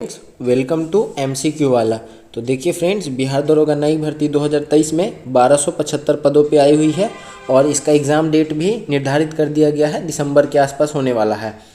Welcome to MCQ वाला। तो देखिए फ्रेंड्स, बिहार दरोगा नई भर्ती 2023 में 1275 पदों पे आई हुई है और इसका एग्ज़ाम डेट भी निर्धारित कर दिया गया है, दिसंबर के आसपास होने वाला है।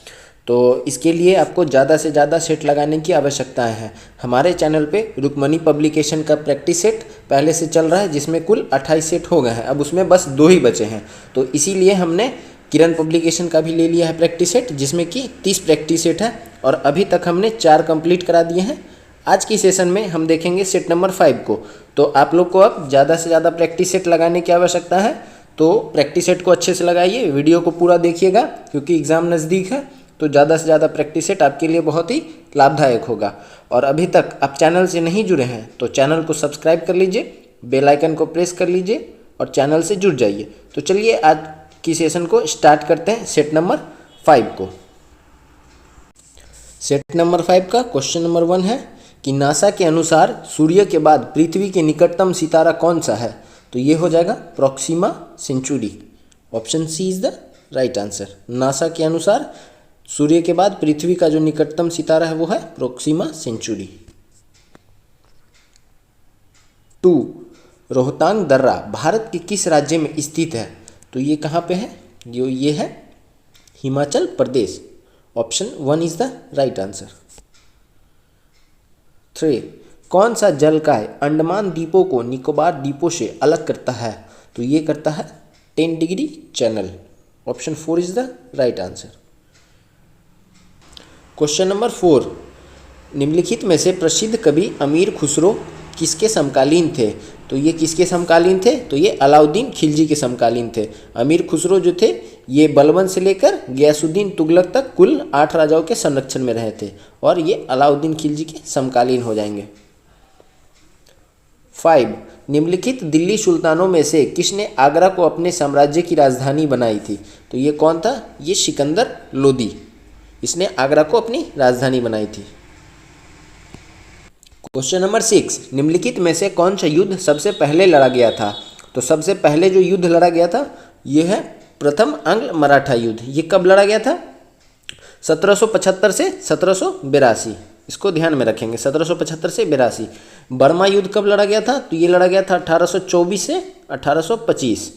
तो इसके लिए आपको ज़्यादा से ज़्यादा सेट लगाने की आवश्यकता है। हमारे चैनल पे रुक्मणी पब्लिकेशन का प्रैक्टिस सेट पहले से चल रहा है, जिसमें कुल 28 सेट हो गए हैं। अब उसमें बस 2 ही बचे हैं, तो इसीलिए हमने किरण पब्लिकेशन का भी ले लिया है प्रैक्टिस सेट, जिसमें कि 30 प्रैक्टिस सेट है और अभी तक हमने 4 कंप्लीट करा दिए हैं। आज की सेशन में हम देखेंगे सेट नंबर 5 को। तो आप लोग को अब ज़्यादा से ज़्यादा प्रैक्टिस सेट लगाने की आवश्यकता है, तो प्रैक्टिस सेट को अच्छे से लगाइए, वीडियो को पूरा देखिएगा क्योंकि एग्ज़ाम नज़दीक है। तो ज़्यादा से ज़्यादा प्रैक्टिस सेट आपके लिए बहुत ही लाभदायक होगा। और अभी तक आप चैनल से नहीं जुड़े हैं तो चैनल को सब्सक्राइब कर लीजिए, बेल आइकन को प्रेस कर लीजिए और चैनल से जुड़ जाइए। तो चलिए आज की सेशन को स्टार्ट करते हैं सेट नंबर 5 को। सेट नंबर 5 का क्वेश्चन नंबर 1 है कि नासा के अनुसार सूर्य के बाद पृथ्वी के निकटतम सितारा कौन सा है। तो ये हो जाएगा Proxima Centauri. Option C is the right answer. NASA के अनुसार सूर्य के बाद पृथ्वी का जो निकटतम सितारा है वो है प्रोक्सिमा सेंचुरी। 2, रोहतांग दर्रा भारत के किस राज्य में स्थित है। तो ये कहाँ पे है, ये है Himachal Pradesh. Option 1 is the right answer. 3, कौन सा जलकाय अंडमान द्वीपों को निकोबार द्वीपों से अलग करता है। तो ये करता है 10 degree channel. Option 4 is the right answer. Question number 4, निम्नलिखित में से प्रसिद्ध कवि अमीर खुसरो किसके समकालीन थे। तो ये किसके समकालीन थे, तो ये अलाउद्दीन खिलजी के समकालीन थे। अमीर खुसरो जो थे ये बलबन से लेकर गयासुद्दीन तुगलक तक कुल 8 राजाओं के संरक्षण में रहे थे और ये अलाउद्दीन खिलजी के समकालीन हो जाएंगे। 5, निम्नलिखित दिल्ली सुल्तानों में से किसने आगरा को अपने साम्राज्य की राजधानी बनाई थी। तो ये कौन था, ये सिकंदर लोदी, इसने आगरा को अपनी राजधानी बनाई थी। क्वेश्चन नंबर 6, निम्नलिखित में से कौन सा युद्ध सबसे पहले लड़ा गया था। तो सबसे पहले जो युद्ध लड़ा गया था ये है प्रथम आंग्ल मराठा युद्ध। ये कब लड़ा गया था, 1775 से 1782। इसको ध्यान में रखेंगे, 1775 से 82। बर्मा युद्ध कब लड़ा गया था, तो ये लड़ा गया था 1824 से 1825।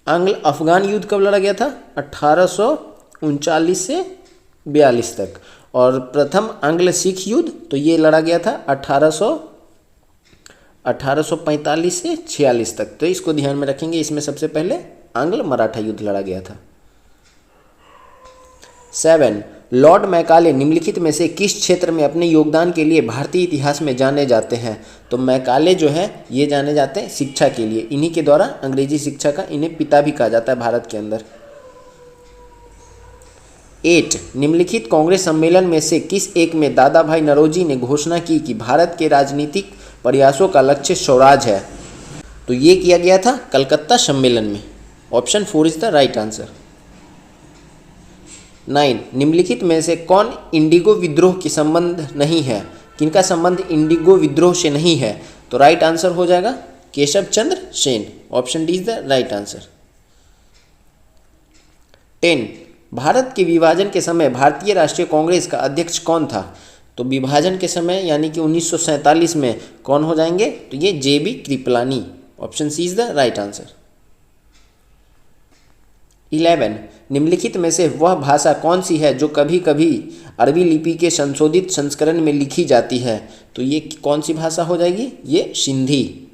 आंग्ल अफगान युद्ध कब लड़ा गया था, 1839 से 42 तक। और प्रथम आंग्ल सिख युद्ध तो ये लड़ा गया था 1845 से 46 तक। तो इसको ध्यान में रखेंगे, इसमें सबसे पहले आंग्ल मराठा युद्ध लड़ा गया था। 7, लॉर्ड मैकाले निम्नलिखित में से किस क्षेत्र में अपने योगदान के लिए भारतीय इतिहास में जाने जाते हैं। तो मैकाले जो है ये जाने जाते हैं शिक्षा के लिए, इन्हीं के द्वारा अंग्रेजी शिक्षा का इन्हें पिता भी कहा जाता है भारत के अंदर। 8, निम्नलिखित कांग्रेस सम्मेलन में से किस एक में दादा भाई नौरोजी ने घोषणा की कि भारत के राजनीतिक प्रयासों का लक्ष्य स्वराज है। तो ये किया गया था कलकत्ता सम्मेलन में। Option 4 is the right answer. 9, निम्नलिखित में से कौन इंडिगो विद्रोह के संबंध नहीं है, किनका संबंध इंडिगो विद्रोह से नहीं है। तो राइट आंसर हो जाएगा Keshav Chandra Sen. Option D is the right answer. 10, Bharat के विभाजन के समय भारतीय राष्ट्रीय कांग्रेस का अध्यक्ष कौन था। तो विभाजन के समय यानी कि 1947 में कौन हो जाएंगे, तो ये JB Kripalani. Option C is the right answer. 11, निम्नलिखित में से वह भाषा कौन सी है जो कभी कभी अरबी लिपि के संशोधित संस्करण में लिखी जाती है। तो ये कौन सी भाषा हो जाएगी, ये सिंधी।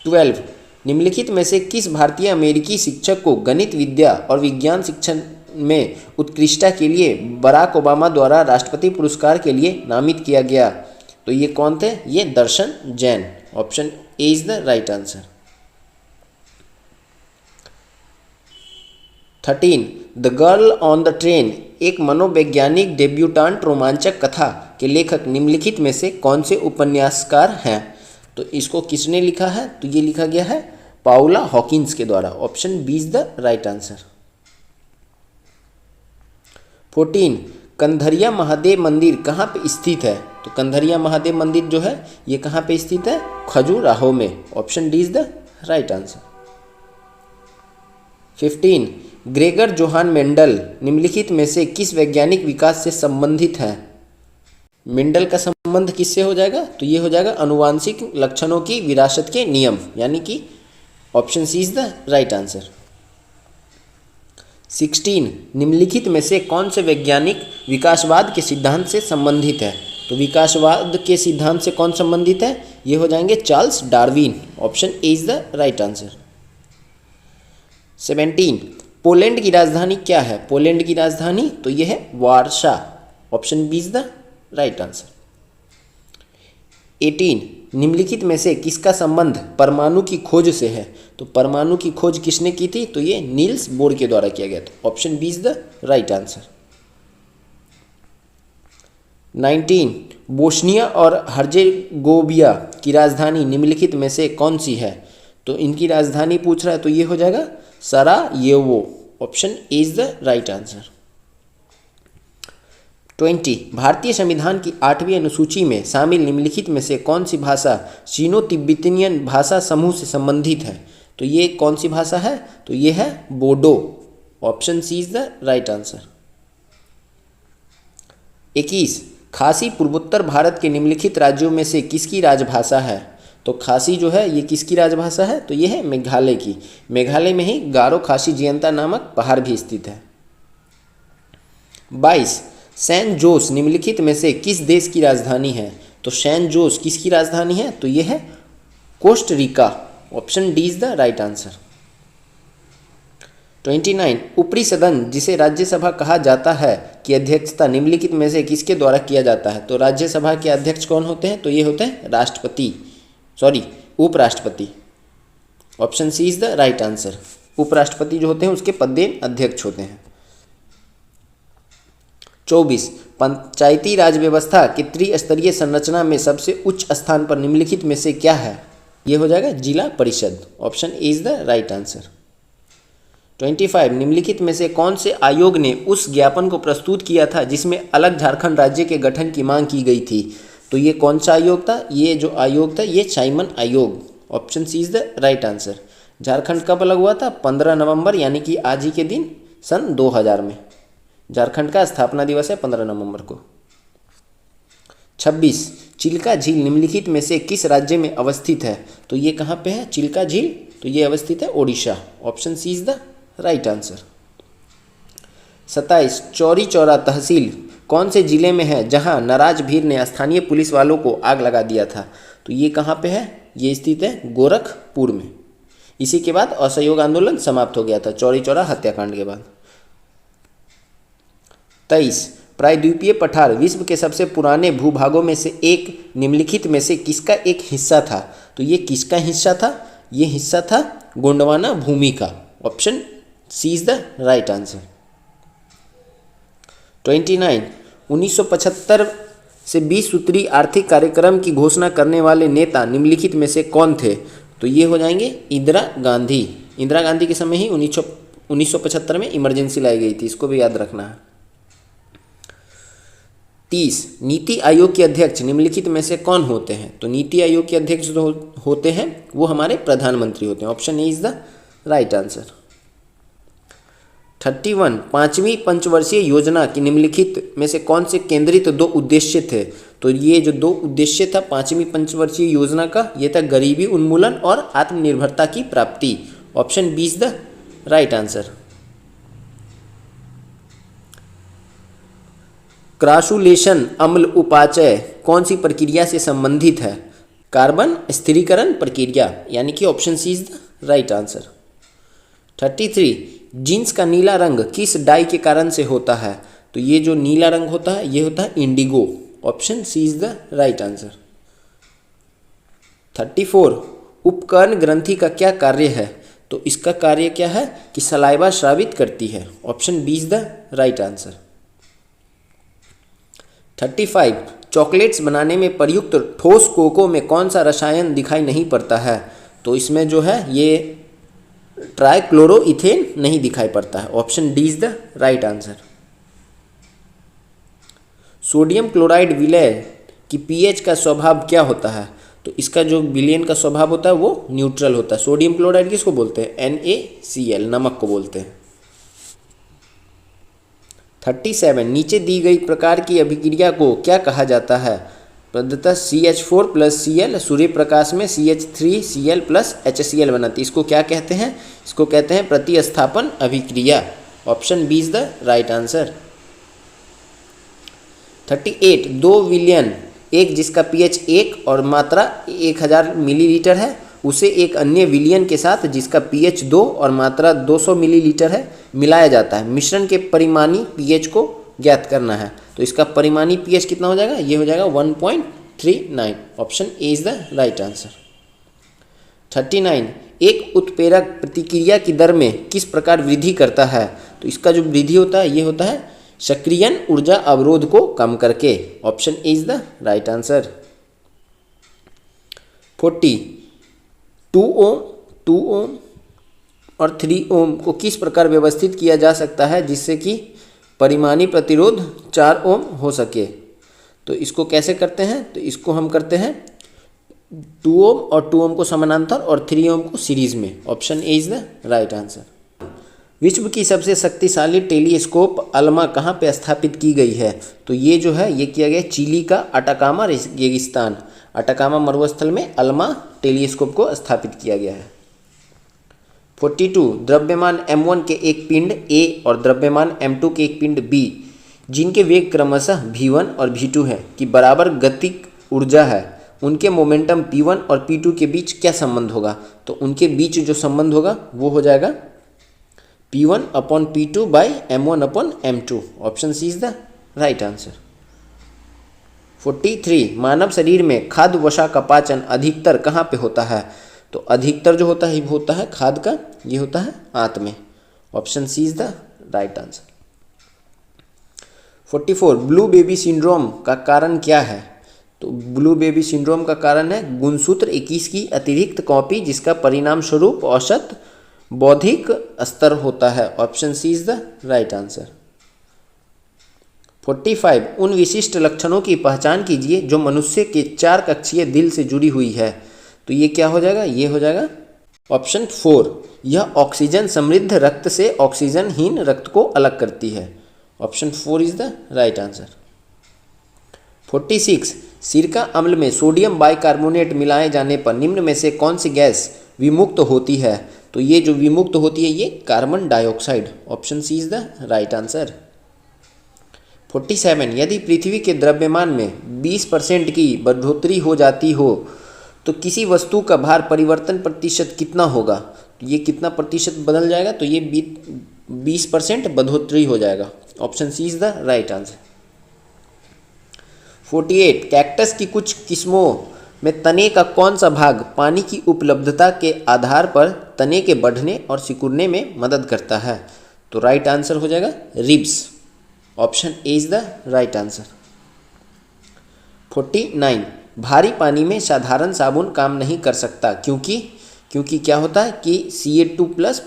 12, निम्नलिखित में से किस भारतीय अमेरिकी शिक्षक को गणित विद्या और विज्ञान शिक्षण में उत्कृष्टता के लिए बराक ओबामा द्वारा राष्ट्रपति पुरस्कार के लिए नामित किया गया। तो ये कौन थे, ये Darshan Jain. Option A is the right answer. 13, the girl on the train एक मनोवैज्ञानिक डेब्यूटांट रोमांचक कथा के लेखक निम्नलिखित में से कौन से उपन्यासकार हैं। तो इसको किसने लिखा है, तो ये लिखा गया है पाउला हॉकिंस के द्वारा। Option B is the right answer. 14, Kandariya Mahadev मंदिर कहाँ पे स्थित है। तो कंधरिया महादेव मंदिर जो है ये कहाँ पे स्थित है, खजुराहो में। Option D is the right answer. 15, Gregor Johan Mendel निम्नलिखित में से किस वैज्ञानिक विकास से संबंधित है? मेंडल का संबंध किससे हो जाएगा? तो ये हो जाएगा आनुवांशिक लक्षणों की विरासत के नियम, यानी कि option C is the right answer. 16 निम्नलिखित में से कौन से वैज्ञानिक विकासवाद के सिद्धांत से संबंधित है? तो विकासवाद के सिद्धांत से कौन संबंधित है? ये हो जाएंगे Charles Darwin. Option A is the right answer. 17 Poland की राजधानी क्या है? पोलैंड की राजधानी तो ये है Warsaw. Option B is the right answer. 18 निम्नलिखित में से किसका संबंध परमाणु की खोज से है? तो परमाणु की खोज किसने की थी? तो ये नील्स बोर के द्वारा किया गया था। Option B is the right answer. 19 Bosnia और हर्जेगोविया की राजधानी निम्नलिखित में से कौन सी है? तो इनकी राजधानी पूछ रहा है, तो ये हो जाएगा Sarajevo. Option A is the right answer. 20 भारतीय संविधान की 8वीं अनुसूची में शामिल निम्नलिखित में से कौन सी भाषा चीनो तिब्बतियन भाषा समूह से संबंधित है? तो ये कौन सी भाषा है? तो ये है Bodo. Option C is the right answer. 21 Khasi पूर्वोत्तर भारत के निम्नलिखित राज्यों में से किसकी राजभाषा है? तो खासी जो है ये किसकी राजभाषा है? तो ये है मेघालय की। मेघालय में ही गारो खासी जियंता नामक पहाड़ भी स्थित है। 22 सैन जोस निम्नलिखित में से किस देश की राजधानी है? तो सैन जोस किसकी राजधानी है? तो ये है Costa Rica. Option D is the right answer. 29 ऊपरी सदन जिसे राज्यसभा कहा जाता है की अध्यक्षता निम्नलिखित में से किसके द्वारा किया जाता है? तो राज्यसभा के अध्यक्ष कौन होते हैं? तो ये होते हैं उपराष्ट्रपति। Option C is the right answer. उपराष्ट्रपति जो होते हैं उसके पदेन अध्यक्ष होते हैं। 24 पंचायती राज व्यवस्था की त्रिस्तरीय संरचना में सबसे उच्च स्थान पर निम्नलिखित में से क्या है? यह हो जाएगा जिला परिषद। Option A is the right answer. 25 निम्नलिखित में से कौन से आयोग ने उस ज्ञापन को प्रस्तुत किया था जिसमें अलग झारखंड राज्य के गठन की मांग की गई थी? तो ये कौन सा आयोग था? ये जो आयोग था ये साइमन आयोग। Option C is the right answer. Jharkhand कब अलग हुआ था? 15 नवंबर यानी कि आज ही के दिन सन 2000 में। झारखंड का स्थापना दिवस है 15 नवंबर को। 26 चिल्का झील निम्नलिखित में से किस राज्य में अवस्थित है? तो ये कहाँ पे है चिल्का झील? तो ये अवस्थित है Odisha. Option C is the right answer. 27 Chauri Chaura तहसील कौन से जिले में है जहां नाराज भीड़ ने स्थानीय पुलिस वालों को आग लगा दिया था? तो ये कहाँ पे है? ये स्थित है गोरखपुर में। इसी के बाद असहयोग आंदोलन समाप्त हो गया था चौरी चौरा हत्याकांड के बाद। 23 प्रायद्वीपीय पठार विश्व के सबसे पुराने भूभागों में से एक निम्नलिखित में से किसका एक हिस्सा था? तो ये किसका हिस्सा था? ये हिस्सा था गोंडवाना भूमि का। Option C is the right answer. 29 1975 से 20 सूत्री आर्थिक कार्यक्रम की घोषणा करने वाले नेता निम्नलिखित में से कौन थे? तो ये हो जाएंगे इंदिरा गांधी। इंदिरा गांधी के समय ही 1975 में इमरजेंसी लाई गई थी, इसको भी याद रखना है। 30 नीति आयोग के अध्यक्ष निम्नलिखित में से कौन होते हैं? तो नीति आयोग के अध्यक्ष जो होते हैं वो हमारे प्रधानमंत्री होते हैं। Option A is the right answer. 31 पांचवी पंचवर्षीय योजना की निम्नलिखित में से कौन से केंद्रित दो उद्देश्य थे? तो ये जो दो उद्देश्य था पांचवी पंचवर्षीय योजना का, ये था गरीबी उन्मूलन और आत्मनिर्भरता की प्राप्ति। Option B is the right answer. Crassulacean अम्ल उपाचय कौन सी प्रक्रिया से संबंधित है? कार्बन स्थिरीकरण प्रक्रिया, यानी कि option C is the right answer. 33 jeans का नीला रंग किस डाई के कारण से होता है? तो ये जो नीला रंग होता है ये होता है indigo. Option C is the right answer. 34 उपकर्ण ग्रंथि का क्या कार्य है? तो इसका कार्य क्या है कि सलाइवा स्रावित करती है। Option B is the right answer. 35 chocolates बनाने में प्रयुक्त ठोस कोको में कौन सा रसायन दिखाई नहीं पड़ता है? तो इसमें जो है ये ट्राइक्लोरोइथेन नहीं दिखाई पड़ता है। Option D is the right answer. Sodium chloride विलय की पीएच का स्वभाव क्या होता है? तो इसका जो विलयन का स्वभाव होता है वो न्यूट्रल होता है। सोडियम क्लोराइड किसको बोलते हैं? NaCl, नमक को बोलते हैं। 37 नीचे दी गई प्रकार की अभिक्रिया को क्या कहा जाता है? प्रदत्ता CH4 plus Cl Surya Prakash में CH3Cl प्लस HCl बनाती है। इसको क्या कहते हैं? इसको कहते हैं प्रतिस्थापन अभिक्रिया। Option B is the right answer. 38 2 विलयन, एक जिसका pH 1 और मात्रा 1000 मिलीलीटर है, उसे एक अन्य विलयन के साथ जिसका pH 2 और मात्रा 200 मिलीलीटर है मिलाया जाता है। मिश्रण के परिमाणी pH को ज्ञात करना है। तो इसका परिमाणी pH कितना हो जाएगा? ये हो जाएगा 1.39। Option A is the right answer. 39 एक उत्प्रेरक प्रतिक्रिया की दर में किस प्रकार वृद्धि करता है? तो इसका जो वृद्धि होता है ये होता है सक्रियण ऊर्जा अवरोध को कम करके। Option A is the right answer. 40 2 ओम 2 ओम और 3 ओम को किस प्रकार व्यवस्थित किया जा सकता है जिससे कि परिमाणी प्रतिरोध 4 ओम हो सके? तो इसको कैसे करते हैं? तो इसको हम करते हैं 2 ओम और 2 ओम को समानांतर और 3 ओम को सीरीज में। Option A is the right answer. विश्व की सबसे शक्तिशाली टेलीस्कोप अल्मा कहाँ पे स्थापित की गई है? तो ये जो है ये किया गया चिली का अटाकामा रेगिस्तान, अटाकामा मरुस्थल में अल्मा टेलीस्कोप को स्थापित किया गया है। 42 द्रव्यमान m1 के एक पिंड A और द्रव्यमान m2 के एक पिंड B जिनके वेग क्रमशः v1 और v2 है की बराबर गतिक ऊर्जा है, उनके मोमेंटम p1 और p2 के बीच क्या संबंध होगा? तो उनके बीच जो संबंध होगा वो हो जाएगा p1 upon p2 by m1 upon m2। Option C is the right answer. 43 मानव शरीर में खाद्य वसा का पाचन अधिकतर कहाँ पे होता है? तो अधिकतर जो होता है वो होता है खाद्य का, ये होता है आंत में। Option C is the right answer. 44 blue baby syndrome का कारण क्या है? तो ब्लू बेबी सिंड्रोम का कारण है गुणसूत्र 21 की अतिरिक्त कॉपी जिसका परिणाम स्वरूप औसत बौद्धिक स्तर होता है। Option C is the right answer. 45 उन विशिष्ट लक्षणों की पहचान कीजिए जो मनुष्य के 4 कक्षीय दिल से जुड़ी हुई है। तो ये क्या हो जाएगा? ये हो जाएगा ऑप्शन 4, यह ऑक्सीजन समृद्ध रक्त से ऑक्सीजनहीन रक्त को अलग करती है। Option 4 is the right answer. 46 सिरका अम्ल में सोडियम बाइकार्बोनेट मिलाए जाने पर निम्न में से कौन सी गैस विमुक्त होती है? तो ये जो विमुक्त होती है ये carbon dioxide. Option C is the right answer. 47 यदि पृथ्वी के द्रव्यमान में 20% की बढ़ोतरी हो जाती हो तो किसी वस्तु का भार परिवर्तन प्रतिशत कितना होगा? तो ये कितना प्रतिशत बदल जाएगा? तो ये 20% बढ़ोतरी हो जाएगा। Option C is the right answer. 48 cactus की कुछ किस्मों में तने का कौन सा भाग पानी की उपलब्धता के आधार पर तने के बढ़ने और सिकुड़ने में मदद करता है? तो राइट आंसर हो जाएगा ribs. Option A is the right answer. 49 भारी पानी में साधारण साबुन काम नहीं कर सकता क्योंकि क्या होता है कि Ca2 प्लस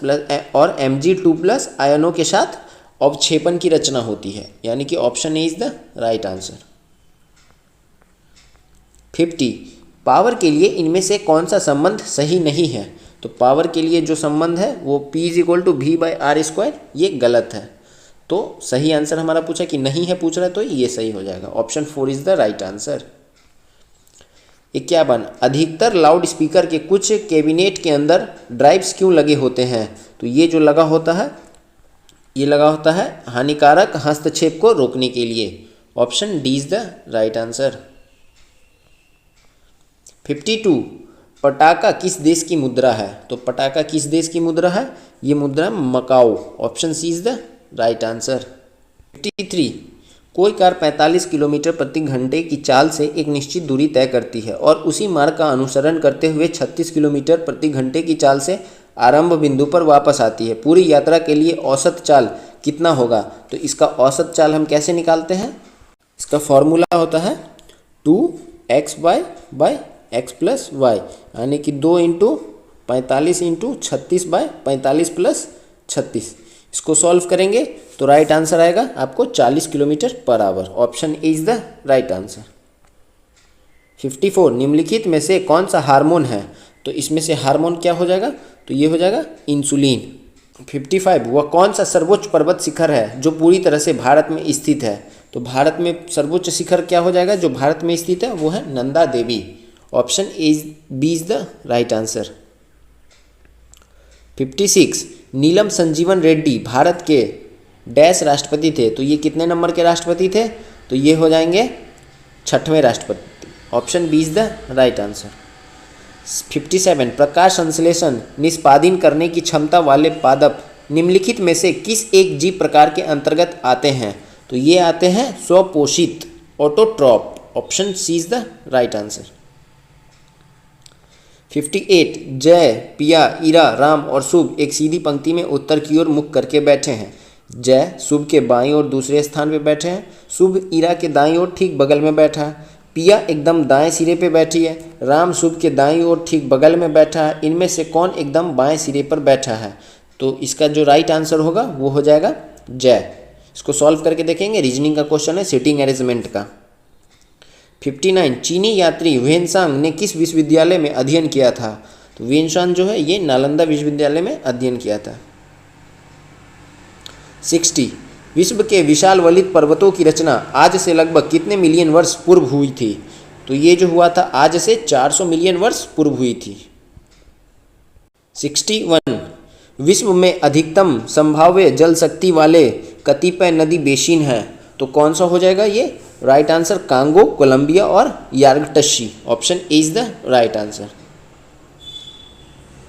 और Mg2 प्लस आयनों के साथ अवक्षेपण की रचना होती है, यानी कि option A is the right answer. 50 power के लिए इनमें से कौन सा संबंध सही नहीं है? तो पावर के लिए जो संबंध है वो P = V/R², ये गलत है। तो सही आंसर हमारा पूछा कि नहीं है पूछ रहा है, तो ये सही हो जाएगा। Option 4 is the right answer. 51 अधिकतर लाउड स्पीकर के कुछ कैबिनेट के अंदर ड्राइव्स क्यों लगे होते हैं? तो ये जो लगा होता है ये लगा होता है हानिकारक हस्तक्षेप को रोकने के लिए। Option D is the right answer. 52 पटाका किस देश की मुद्रा है? तो पटाका किस देश की मुद्रा है? ये मुद्रा Macau. Option C is the right answer. 53 कोई कार 45 किलोमीटर प्रति घंटे की चाल से एक निश्चित दूरी तय करती है और उसी मार्ग का अनुसरण करते हुए 36 किलोमीटर प्रति घंटे की चाल से आरंभ बिंदु पर वापस आती है। पूरी यात्रा के लिए औसत चाल कितना होगा? तो इसका औसत चाल हम कैसे निकालते हैं? इसका फॉर्मूला होता है 2xy by x plus Y, यानी कि 2 × 45 × 36/45 प्लस 36। इसको सॉल्व करेंगे तो राइट आंसर आएगा आपको 40 kilometre per hour. Option A is the right answer. 54 निम्नलिखित में से कौन सा हार्मोन है? तो इसमें से हार्मोन क्या हो जाएगा? तो ये हो जाएगा इंसुलिन। 55 वह कौन सा सर्वोच्च पर्वत शिखर है जो पूरी तरह से भारत में स्थित है? तो भारत में सर्वोच्च शिखर क्या हो जाएगा जो भारत में स्थित है? वो है Nanda Devi. Option B is the right answer. 56 Neelam Sanjiva Reddy Bharat के डैश राष्ट्रपति थे? तो ये कितने नंबर के राष्ट्रपति थे? तो ये हो जाएंगे 6वें राष्ट्रपति। Option B is the right answer. 57 प्रकाश संश्लेषण निष्पादन करने की क्षमता वाले पादप निम्नलिखित में से किस एक जीव प्रकार के अंतर्गत आते हैं? तो ये आते हैं स्वपोषित autotroph. Option C is the right answer. 58 जय, पिया, इरा, राम और शुभ एक सीधी पंक्ति में उत्तर की ओर मुख करके बैठे हैं। जय शुभ के बाईं ओर दूसरे स्थान पे बैठे हैं, शुभ इरा के दाईं ओर ठीक बगल में बैठा है, पिया एकदम दाएं सिरे पे बैठी है, राम शुभ के दाईं ओर ठीक बगल में बैठा है। इनमें से कौन एकदम बाएं सिरे पर बैठा है? तो इसका जो राइट आंसर होगा वो हो जाएगा जय। इसको सॉल्व करके देखेंगे, रीजनिंग का क्वेश्चन है सीटिंग अरेंजमेंट का। 59 चीनी यात्री ह्वेनसांग ने किस विश्वविद्यालय में अध्ययन किया था? तो ह्वेनसांग जो है ये नालंदा विश्वविद्यालय में अध्ययन किया था। 60 विश्व के विशाल वलित पर्वतों की रचना आज से लगभग कितने मिलियन वर्ष पूर्व हुई थी? तो ये जो हुआ था आज से 400 मिलियन वर्ष पूर्व हुई थी। 61 विश्व में अधिकतम संभाव्य जल शक्ति वाले कतिपय नदी बेसिन हैं? तो कौन सा हो जाएगा ये? राइट आंसर कांगो, कोलंबिया और यार्गटशी। Option A is the right answer.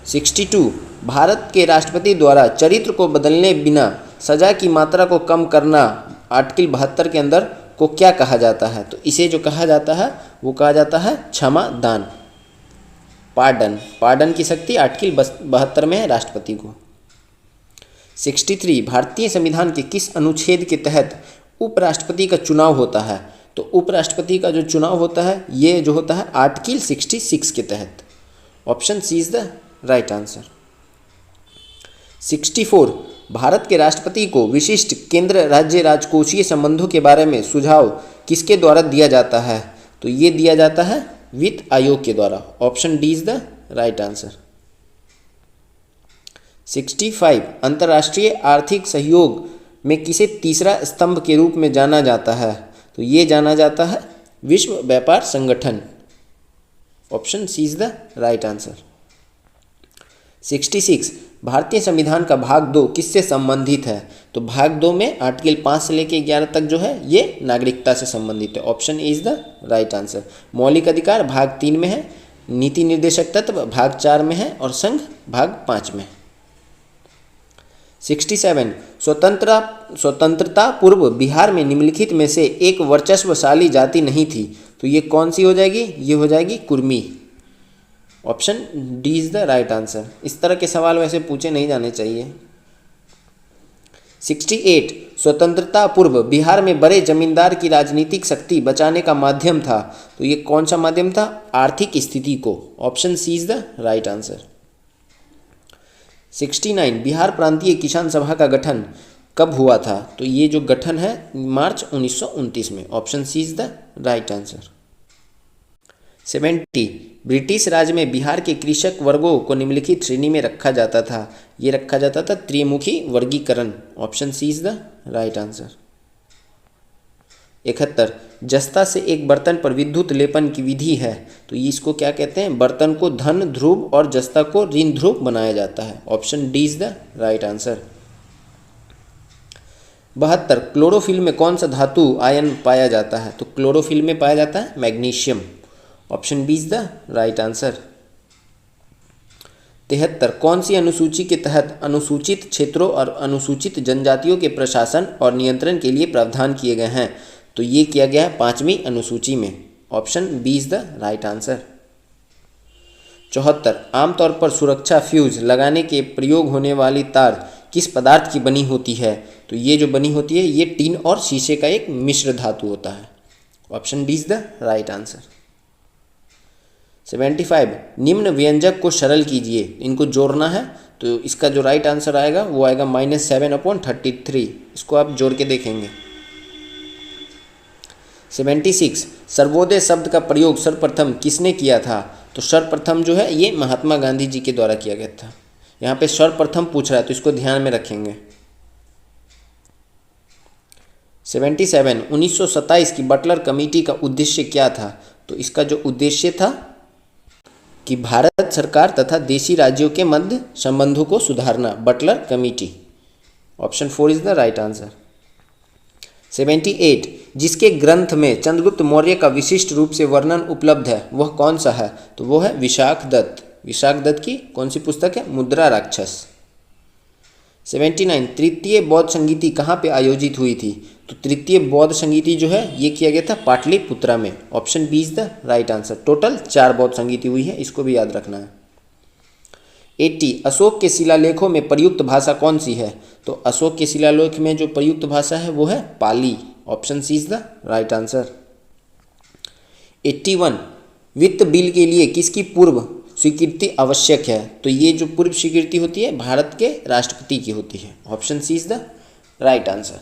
62 Bharat के राष्ट्रपति द्वारा चरित्र को बदलने बिना सजा की मात्रा को कम करना आर्टिकल 72 के अंदर को क्या कहा जाता है? तो इसे जो कहा जाता है वो कहा जाता है क्षमा दान, पार्डन। पार्डन की शक्ति आर्टिकल 72 में है राष्ट्रपति को। 63 भारतीय संविधान के किस अनुच्छेद के तहत उपराष्ट्रपति का चुनाव होता है? तो उपराष्ट्रपति का जो चुनाव होता है ये जो होता है आर्टिकल 66 के तहत। Option C is the right answer. 64 Bharat के राष्ट्रपति को विशिष्ट केंद्र राज्य राजकोषीय संबंधों के बारे में सुझाव किसके द्वारा दिया जाता है? तो ये दिया जाता है वित्त आयोग के द्वारा। Option D is the right answer. 65 अंतर्राष्ट्रीय आर्थिक सहयोग में किसे तीसरा स्तंभ के रूप में जाना जाता है? तो ये जाना जाता है विश्व व्यापार संगठन। Option C is the right answer. 66 भारतीय संविधान का भाग 2 किससे संबंधित है? तो भाग 2 में आर्टिकल 5 से लेकर 11 तक जो है ये नागरिकता से संबंधित है। Option A is the right answer. मौलिक अधिकार भाग 3 में है, नीति निर्देशक तत्व भाग 4 में है और संघ भाग 5 में। 67 स्वतंत्रता पूर्व बिहार में निम्नलिखित में से एक वर्चस्वशाली जाति नहीं थी? तो ये कौन सी हो जाएगी? ये हो जाएगी Kurmi. Option D is the right answer. इस तरह के सवाल वैसे पूछे नहीं जाने चाहिए। 68 स्वतंत्रता पूर्व बिहार में बड़े जमींदार की राजनीतिक शक्ति बचाने का माध्यम था? तो ये कौन सा माध्यम था? आर्थिक स्थिति को। Option C is the right answer. 69 Bihar प्रांतीय किसान सभा का गठन कब हुआ था? तो ये जो गठन है मार्च 1929 में। Option C is the right answer. 70 British Raj में बिहार के कृषक वर्गों को निम्नलिखित श्रेणी में रखा जाता था? ये रखा जाता था त्रिमुखी वर्गीकरण। Option C is the right answer. 71 जस्ता से एक बर्तन पर विद्युत लेपन की विधि है? तो इसको क्या कहते हैं? बर्तन को धन ध्रुव और जस्ता को ऋण ध्रुव बनाया जाता है। Option D is the right answer. 72 chlorophyll में कौन सा धातु आयन पाया जाता है? तो क्लोरोफिल में पाया जाता है magnesium. Option B is the right answer. 73 कौन सी अनुसूची के तहत अनुसूचित क्षेत्रों और अनुसूचित जनजातियों के प्रशासन और नियंत्रण के लिए प्रावधान किए गए हैं? तो ये किया गया है 5वीं अनुसूची में। Option B is the right answer. 74 आमतौर पर सुरक्षा फ्यूज लगाने के प्रयोग होने वाली तार किस पदार्थ की बनी होती है? तो ये जो बनी होती है ये टीन और शीशे का एक मिश्र धातु होता है। Option D is the right answer. 75 निम्न व्यंजक को सरल कीजिए, इनको जोड़ना है। तो इसका जो राइट आंसर आएगा वो आएगा -7/33। इसको आप जोड़ के देखेंगे। 76 सर्वोदय शब्द का प्रयोग सर्वप्रथम किसने किया था? तो सर्वप्रथम जो है ये महात्मा गांधी जी के द्वारा किया गया था। यहाँ पे सर्वप्रथम पूछ रहा है तो इसको ध्यान में रखेंगे। 77 1927 की बटलर कमेटी का उद्देश्य क्या था? तो इसका जो उद्देश्य था कि भारत सरकार तथा देशी राज्यों के मध्य संबंधों को सुधारना, Butler committee. Option 4 is the right answer. 78 जिसके ग्रंथ में चंद्रगुप्त मौर्य का विशिष्ट रूप से वर्णन उपलब्ध है वह कौन सा है? तो वो है विशाख दत्त। विशाख दत्त की कौन सी पुस्तक है? मुद्रा राक्षस। 79 तृतीय बौद्ध संगीति कहाँ पे आयोजित हुई थी? तो तृतीय बौद्ध संगीति जो है ये किया गया था पाटलिपुत्रा में। Option B is the right answer. Total 4 बौद्ध संगीति हुई है, इसको भी याद रखना है। 80 अशोक के शिलालेखों में प्रयुक्त भाषा कौन सी है? तो अशोक के शिलालेख में जो प्रयुक्त भाषा है वो है Pali. Option C is the right answer. 81 वित्त बिल के लिए किसकी पूर्व स्वीकृति आवश्यक है? तो ये जो पूर्व स्वीकृति होती है भारत के राष्ट्रपति की होती है। Option C is the right answer.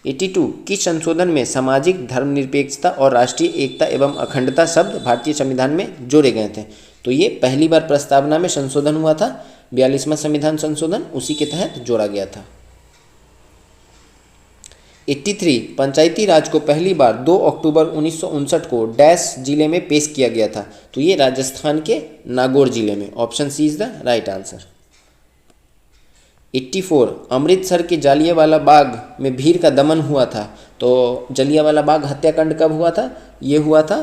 82 किस संशोधन में सामाजिक धर्मनिरपेक्षता और राष्ट्रीय एकता एवं अखंडता शब्द भारतीय संविधान में जोड़े गए थे? तो ये पहली बार प्रस्तावना में संशोधन हुआ था, 42वां संविधान संशोधन, उसी के तहत जोड़ा गया था। 83 पंचायती राज को पहली बार 2 अक्टूबर 1959 को डैश जिले में पेश किया गया था? तो ये राजस्थान के नागौर जिले में। Option C is the right answer. 84 Amritsar के जलियांवाला बाग में भीड़ का दमन हुआ था? तो जलियांवाला बाग हत्याकांड कब हुआ था? ये हुआ था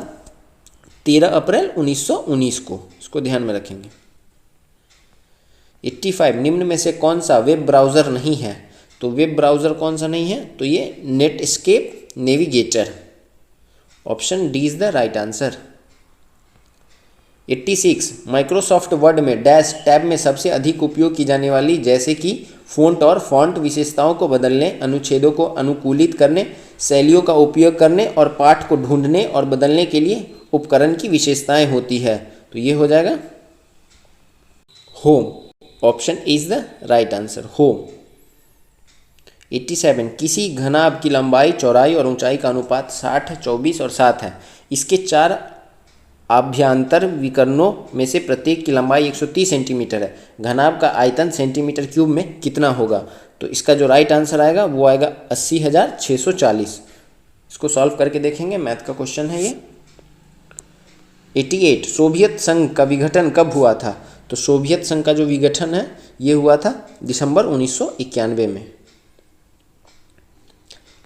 13 अप्रैल 1919 को, इसको ध्यान में रखेंगे। 85 निम्न में से कौन सा वेब ब्राउज़र नहीं है? तो वेब ब्राउज़र कौन सा नहीं है? तो ये Netscape navigator. Option D is the right answer. 86 Microsoft word में डैश टैब में सबसे अधिक उपयोग की जाने वाली जैसे कि फ़ॉन्ट और फॉन्ट विशेषताओं को बदलने, अनुच्छेदों को अनुकूलित करने, शैलियों का उपयोग करने और पाठ को ढूंढने और बदलने के लिए उपकरण की विशेषताएं होती है? तो ये हो जाएगा home. Option is the right answer, home. 87 किसी घनाभ की लंबाई, चौड़ाई और ऊंचाई का अनुपात 60, 24 और 7 है। इसके 4 आभ्यंतर विकर्णों में से प्रत्येक की लंबाई 130 सेंटीमीटर है। घनाभ का आयतन सेंटीमीटर क्यूब में कितना होगा? तो इसका जो राइट आंसर आएगा वो आएगा 80,640। इसको सॉल्व करके देखेंगे, मैथ का क्वेश्चन है ये। 88 सोवियत संघ का विघटन कब हुआ था? तो सोवियत संघ का जो विघटन है ये हुआ था दिसंबर 1991 में।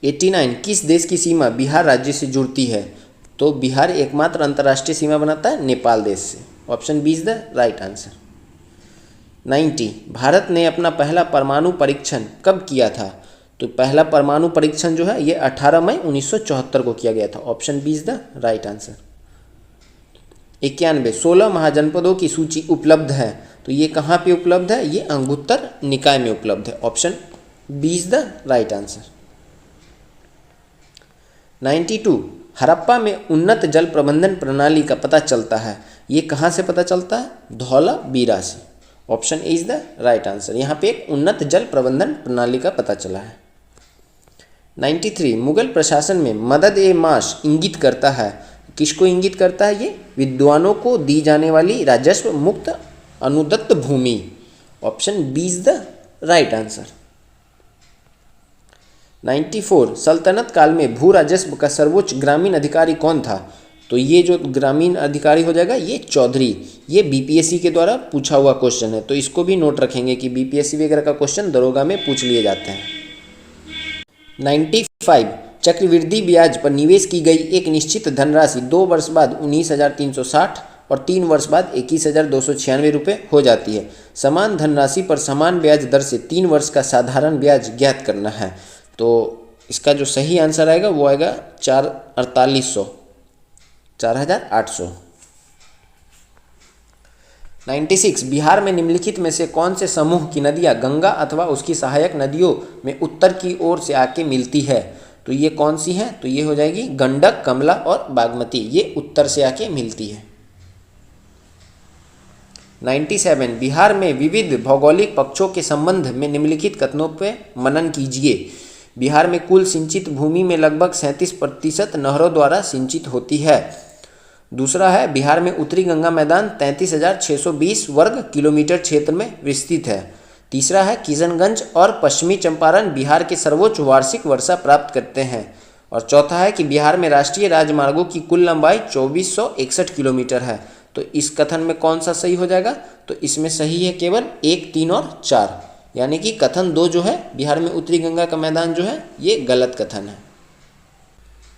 89 किस देश की सीमा बिहार राज्य से जुड़ती है? तो बिहार एकमात्र अंतर्राष्ट्रीय सीमा बनाता है नेपाल देश से। Option B is the right answer. 90 Bharat ने अपना पहला परमाणु परीक्षण कब किया था? तो पहला परमाणु परीक्षण जो है ये 18 मई 1974 को किया गया था। Option B is the right answer. 91 16 महाजनपदों की सूची उपलब्ध है, तो ये कहाँ पे उपलब्ध है? ये अंगुत्तर निकाय में उपलब्ध है। Option B is the right answer. 92 Harappa में उन्नत जल प्रबंधन प्रणाली का पता चलता है, ये कहाँ से पता चलता है? धौलावीरा से। Option A is the right answer. यहाँ पे एक उन्नत जल प्रबंधन प्रणाली का पता चला है। 93 मुगल प्रशासन में मदद ए माश इंगित करता है, किसको इंगित करता है? ये विद्वानों को दी जाने वाली राजस्व मुक्त अनुदत्त भूमि। Option B is the right answer. 94 सल्तनत काल में भू राजस्व का सर्वोच्च ग्रामीण अधिकारी कौन था? तो ये जो ग्रामीण अधिकारी हो जाएगा ये चौधरी। ये बीपीएससी के द्वारा पूछा हुआ क्वेश्चन है, तो इसको भी नोट रखेंगे कि बीपीएससी वगैरह का क्वेश्चन दरोगा में पूछ लिए जाते हैं। 95 चक्रवृद्धि ब्याज पर निवेश की गई एक निश्चित धनराशि 2 वर्ष बाद 19,360 और 3 वर्ष बाद 21,296 रुपये हो जाती है। समान धनराशि पर समान ब्याज दर से 3 वर्ष का साधारण ब्याज ज्ञात करना है। तो इसका जो सही आंसर आएगा वो आएगा 4,800। 96 बिहार में निम्नलिखित में से कौन से समूह की नदियाँ गंगा अथवा उसकी सहायक नदियों में उत्तर की ओर से आके मिलती है? तो ये कौन सी है? तो ये हो जाएगी गंडक, कमला और बागमती। ये उत्तर से आके मिलती है। 97 बिहार में विविध भौगोलिक पक्षों के संबंध में निम्नलिखित कथनों पर मनन कीजिए। बिहार में कुल सिंचित भूमि में लगभग 37% नहरों द्वारा सिंचित होती है। दूसरा है बिहार में उत्तरी गंगा मैदान 33,620 वर्ग किलोमीटर क्षेत्र में विस्तृत है। तीसरा है किशनगंज और पश्चिमी चंपारण बिहार के सर्वोच्च वार्षिक वर्षा प्राप्त करते हैं। और चौथा है कि बिहार में राष्ट्रीय राजमार्गों की कुल लंबाई 2461 किलोमीटर है। तो इस कथन में कौन सा सही हो जाएगा? तो इसमें सही है केवल 1, 3 और 4, यानी कि कथन 2 जो है बिहार में उत्तरी गंगा का मैदान जो है ये गलत कथन है।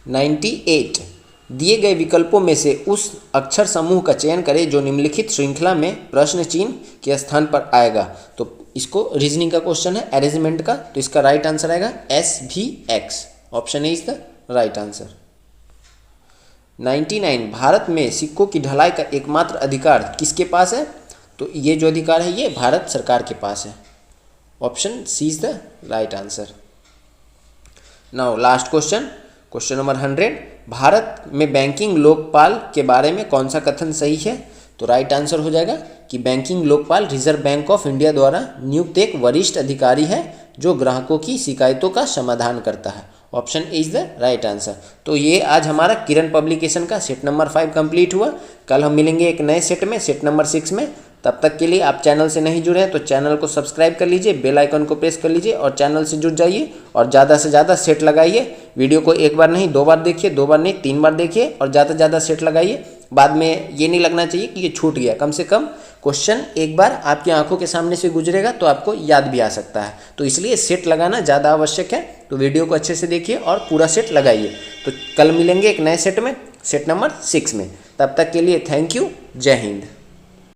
98 दिए गए विकल्पों में से उस अक्षर समूह का चयन करें जो निम्नलिखित श्रृंखला में प्रश्न चिन्ह के स्थान पर आएगा। तो इसको रीजनिंग का क्वेश्चन है अरेंजमेंट का, तो इसका राइट आंसर आएगा SVX, option A is the right answer. 99 Bharat में सिक्कों की ढलाई का एकमात्र अधिकार किसके पास है? तो ये जो अधिकार है ये भारत सरकार के पास है, option C is the right answer. Now last question, question number 100, Bharat में बैंकिंग लोकपाल के बारे में कौन सा कथन सही है? तो राइट आंसर हो जाएगा कि banking Lokpal reserve bank of India द्वारा नियुक्त एक वरिष्ठ अधिकारी है जो ग्राहकों की शिकायतों का समाधान करता है, option A is the right answer. तो ये आज हमारा किरण पब्लिकेशन का सेट नंबर 5 कंप्लीट हुआ। कल हम मिलेंगे एक नए सेट में, सेट नंबर 6 में। तब तक के लिए आप चैनल से नहीं जुड़े हैं तो चैनल को सब्सक्राइब कर लीजिए, बेल आइकन को प्रेस कर लीजिए और चैनल से जुड़ जाइए और ज़्यादा से ज़्यादा सेट लगाइए। वीडियो को एक बार नहीं 2 बार देखिए, 2 बार नहीं 3 बार देखिए और ज़्यादा से ज़्यादा सेट लगाइए। बाद में ये नहीं लगना चाहिए कि ये छूट गया। कम से कम क्वेश्चन एक बार आपकी आंखों के सामने से गुजरेगा तो आपको याद भी आ सकता है, तो इसलिए सेट लगाना ज़्यादा आवश्यक है। तो वीडियो को अच्छे से देखिए और पूरा सेट लगाइए। तो कल मिलेंगे एक नए सेट में, सेट नंबर 6 में। तब तक के लिए थैंक यू, जय हिंद।